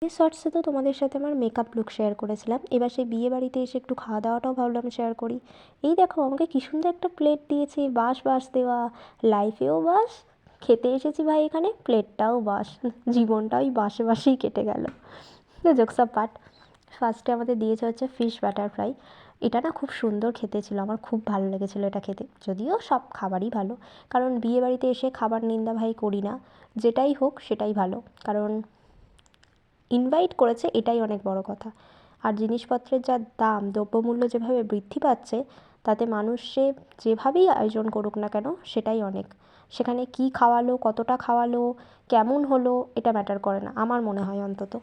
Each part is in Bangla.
এই শর্টসে তো তোমাদের সাথে আমার মেকআপ লুক শেয়ার করেছিলাম, এবার সেই বিয়ে বাড়িতে এসে একটু খাওয়া দাওয়াটাও ভাবলাম শেয়ার করি। এই দেখো আমাকে কী সুন্দর একটা প্লেট দিয়েছে, বাঁশ বাঁশ দেওয়া, লাইফেও বাঁশ, খেতে এসেছি ভাই এখানে প্লেটটাও বাঁশ, জীবনটা ওই বাঁশে বাঁশেই কেটে গেল। তো জোকস পার্ট, ফার্স্টে আমাদের দিয়েছে হচ্ছে ফিশ বাটার ফ্রাই। এটা না খুব সুন্দর খেতে ছিল, আমার খুব ভালো লেগেছিলো এটা খেতে, যদিও সব খাবারই ভালো, কারণ বিয়ে বাড়িতে এসে খাবার নিন্দা ভাই করি না, যেটাই হোক সেটাই ভালো, কারণ ইনভাইট করেছে এটাই অনেক বড় কথা। আর জিনিসপত্রের যা দাম, দ্রব্যমূল্য যেভাবে বৃদ্ধি পাচ্ছে, তাতে মানুষ সে যেভাবেই আয়োজন করুক না কেন সেটাই অনেক। সেখানে কী খাওয়ালো, কতটা খাওয়ালো, কেমন হলো, এটা ম্যাটার করে না আমার মনে হয় অন্তত।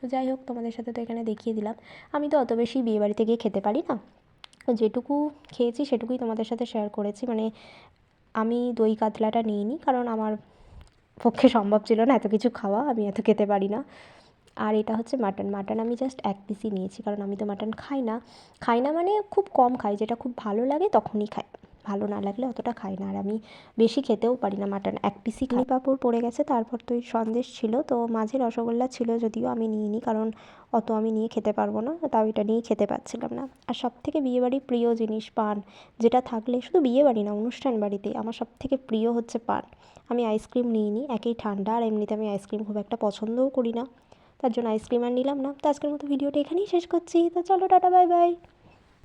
তো যাই হোক, তোমাদের সাথে তো এখানে দেখিয়ে দিলাম। আমি তো অত বেশি বিয়েবাড়িতে গিয়ে খেতে পারি না, যেটুকু খেয়েছি সেটুকুই তোমাদের সাথে শেয়ার করেছি। মানে আমি দই কাতলাটা নিইনি, কারণ আমার পক্ষে সম্ভব ছিল না এত কিছু খাওয়া, আমি এত খেতে পারি না। আর এটা হচ্ছে মাটন, মাটন আমি জাস্ট এক পিসই নিয়েছি, কারণ আমি তো মাটন খাই না। খাই না মানে খুব কম খাই, যেটা খুব ভালো লাগে তখনই খাই, ভালো না লাগলে অতটা খাই না। আর আমি বেশি খেতেও পারি না মাটন, এক পিসই খাই। পাঁপড় পড়ে গেছে, তারপর তো ওই সন্দেশ ছিল, তো মাঝে রসগোল্লা ছিল, যদিও আমি নিইনি, কারণ অত আমি নিয়ে খেতে পারবো না, তাও এটা নিয়ে খেতে পারছিলাম না। আর সবথেকে বিয়েবাড়ির প্রিয় জিনিস পান, যেটা থাকলে শুধু বিয়েবাড়ি না, অনুষ্ঠান বাড়িতে আমার সবথেকে প্রিয় হচ্ছে পান। আমি আইসক্রিম নিইনি, একেই ঠান্ডা, আর এমনিতে আমি আইসক্রিম খুব একটা পছন্দও করি না, তার জন্য আইসক্রিম আর নিলাম না। তো আজকের মতো ভিডিওটা এখানেই শেষ করছি, তো চলো টাটা বাই বাই।